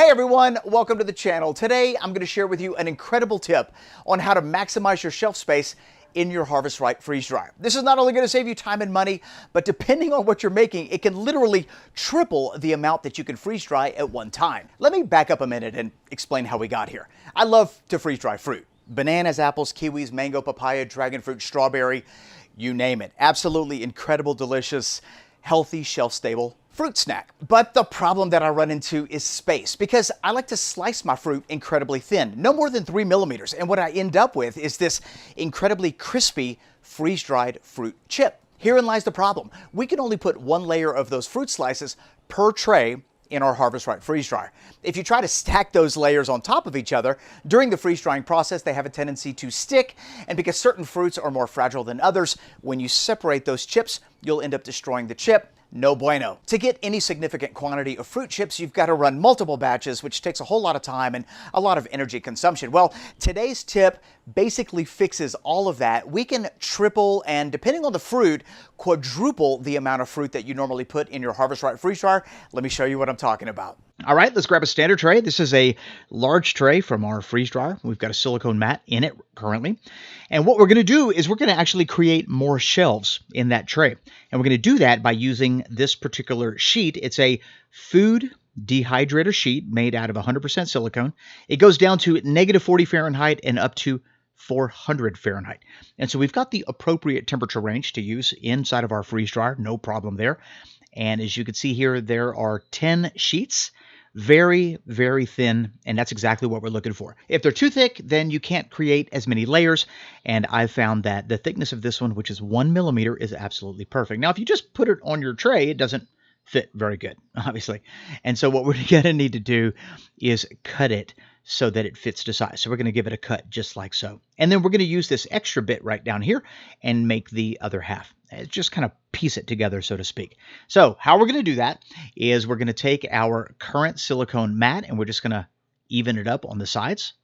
Hey everyone, welcome to the channel. Today I'm going to share with you an incredible tip on how to maximize your shelf space in your Harvest Right freeze dryer. This is not only going to save you time and money, but depending on what you're making, it can literally triple the amount that you can freeze dry at one time. Let me back up a minute and explain how we got here. I love to freeze dry fruit. Bananas, apples, kiwis, mango, papaya, dragon fruit, strawberry, you name it. Absolutely incredible, delicious, healthy, shelf-stable fruit snack. But the problem that I run into is space, because I like to slice my fruit incredibly thin, no more than 3 millimeters. And what I end up with is this incredibly crispy freeze-dried fruit chip. Herein lies the problem. We can only put one layer of those fruit slices per tray in our Harvest Right freeze dryer. If you try to stack those layers on top of each other, during the freeze drying process, they have a tendency to stick, and because certain fruits are more fragile than others, when you separate those chips, you'll end up destroying the chip. No bueno. To get any significant quantity of fruit chips, you've got to run multiple batches, which takes a whole lot of time and a lot of energy consumption. Well, today's tip basically fixes all of that. We can triple and, depending on the fruit, quadruple the amount of fruit that you normally put in your Harvest Right freeze dryer. Let me show you what I'm talking about. All right, let's grab a standard tray. This is a large tray from our freeze dryer. We've got a silicone mat in it currently. And what we're going to do is we're going to actually create more shelves in that tray. And we're going to do that by using this particular sheet. It's a food dehydrator sheet made out of 100% silicone. It goes down to -40 Fahrenheit and up to 400 Fahrenheit. And so we've got the appropriate temperature range to use inside of our freeze dryer. No problem there. And as you can see here, there are 10 sheets. Very, very thin, and that's exactly what we're looking for. If they're too thick, then you can't create as many layers, and I've found that the thickness of this one, which is 1 millimeter, is absolutely perfect. Now, if you just put it on your tray, it doesn't fit very good, obviously. And so what we're going to need to do is cut it so that it fits to size. So we're going to give it a cut just like so. And then we're going to use this extra bit right down here and make the other half. Just kind of piece it together, so to speak. So how we're going to do that is we're going to take our current silicone mat and we're just going to even it up on the sides.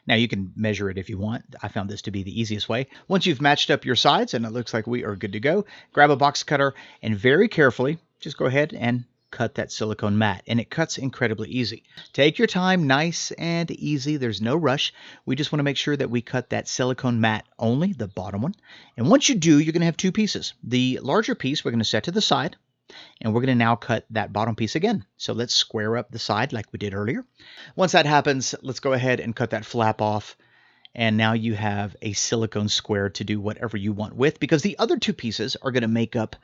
Now you can measure it if you want. I found this to be the easiest way. Once you've matched up your sides and it looks like we are good to go, grab a box cutter and very carefully just go ahead and cut that silicone mat, and it cuts incredibly easy. Take your time, nice and easy. There's no rush. We just want to make sure that we cut that silicone mat only, the bottom one. And once you do, you're going to have two pieces. The larger piece we're going to set to the side, and we're going to now cut that bottom piece again. So let's square up the side like we did earlier. Once that happens, let's go ahead and cut that flap off. And now you have a silicone square to do whatever you want with, because the other two pieces are going to make up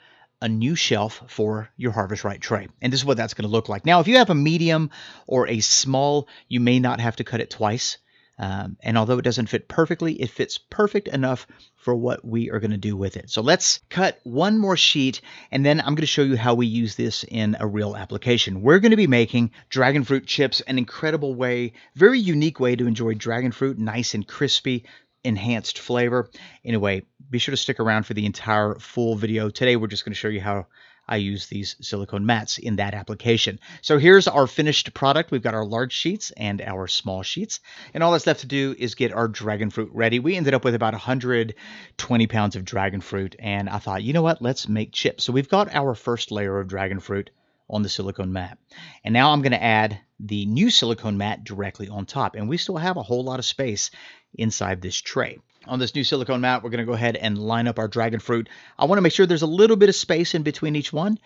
a new shelf for your Harvest Right tray. And this is what that's going to look like. Now, if you have a medium or a small, you may not have to cut it twice. And although it doesn't fit perfectly, it fits perfect enough for what we are going to do with it. So let's cut one more sheet, and then I'm going to show you how we use this in a real application. We're going to be making dragon fruit chips, an incredible way, very unique way to enjoy dragon fruit, nice and crispy, enhanced flavor. Anyway, be sure to stick around for the entire full video. Today, we're just going to show you how I use these silicone mats in that application. So here's our finished product. We've got our large sheets and our small sheets. And all that's left to do is get our dragon fruit ready. We ended up with about 120 pounds of dragon fruit. And I thought, you know what, let's make chips. So we've got our first layer of dragon fruit on the silicone mat. And now I'm going to add the new silicone mat directly on top. And we still have a whole lot of space inside this tray. On this new silicone mat, we're going to go ahead and line up our dragon fruit. I want to make sure there's a little bit of space in between each one.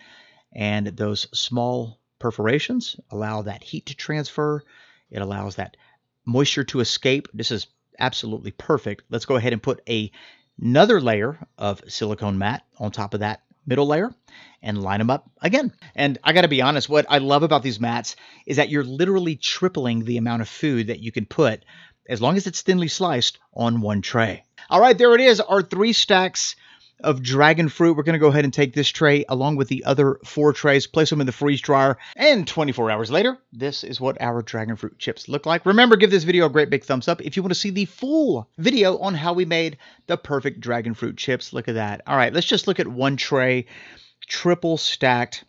And those small perforations allow that heat to transfer. It allows that moisture to escape. This is absolutely perfect. Let's go ahead and put another layer of silicone mat on top of that middle layer and line them up again. And I got to be honest, what I love about these mats is that you're literally tripling the amount of food that you can put, as long as it's thinly sliced, on one tray. All right, there it is, our 3 stacks of dragon fruit. We're going to go ahead and take this tray along with the other 4 trays, place them in the freeze dryer, and 24 hours later, this is what our dragon fruit chips look like. Remember, give this video a great big thumbs up if you want to see the full video on how we made the perfect dragon fruit chips. Look at that. All right, let's just look at one tray, triple stacked,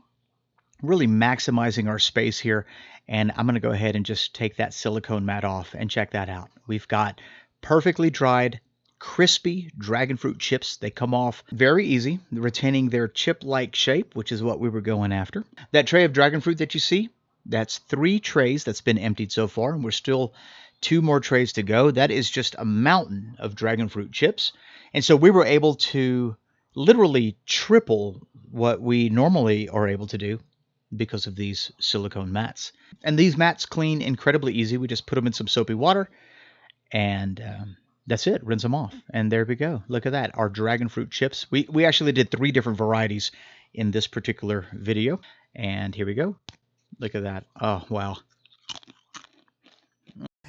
really maximizing our space here. And I'm going to go ahead and just take that silicone mat off and check that out. We've got perfectly dried, crispy dragon fruit chips. They come off very easy, retaining their chip-like shape, which is what we were going after. That tray of dragon fruit that you see, That's 3 trays that's been emptied so far, and we're still 2 more trays to go. That is just a mountain of dragon fruit chips. And so we were able to literally triple what we normally are able to do because of these silicone mats. And these mats clean incredibly easy. We just put them in some soapy water, and that's it. Rinse them off. And there we go. Look at that. Our dragon fruit chips. We actually did 3 different varieties in this particular video. And here we go. Look at that. Oh, wow.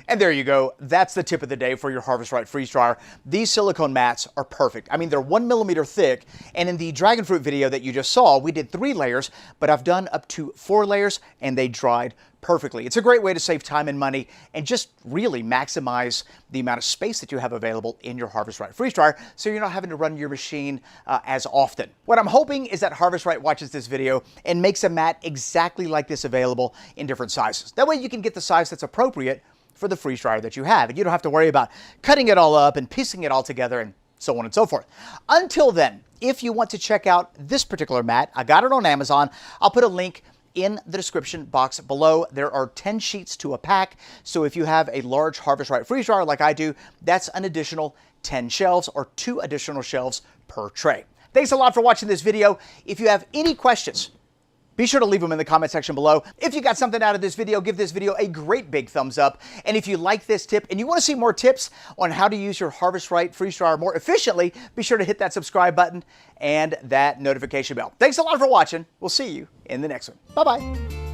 And there you go. That's the tip of the day for your Harvest Right freeze dryer. These silicone mats are perfect. I mean, they're 1 millimeter thick. And in the dragon fruit video that you just saw, we did 3 layers, but I've done up to 4 layers and they dried perfectly. It's a great way to save time and money and just really maximize the amount of space that you have available in your Harvest Right freeze dryer, so you're not having to run your machine as often. What I'm hoping is that Harvest Right watches this video and makes a mat exactly like this available in different sizes. That way you can get the size that's appropriate for the freeze dryer that you have, and you don't have to worry about cutting it all up and piecing it all together and so on and so forth. Until then, if you want to check out this particular mat, I got it on Amazon. I'll put a link in the description box below. There are 10 sheets to a pack, so if you have a large Harvest Right freeze dryer like I do, that's an additional 10 shelves or 2 additional shelves per tray. Thanks a lot for watching this video. If you have any questions, be sure to leave them in the comment section below. If you got something out of this video, give this video a great big thumbs up. And if you like this tip and you want to see more tips on how to use your Harvest Right freeze dryer more efficiently, be sure to hit that subscribe button and that notification bell. Thanks a lot for watching. We'll see you in the next one. Bye-bye.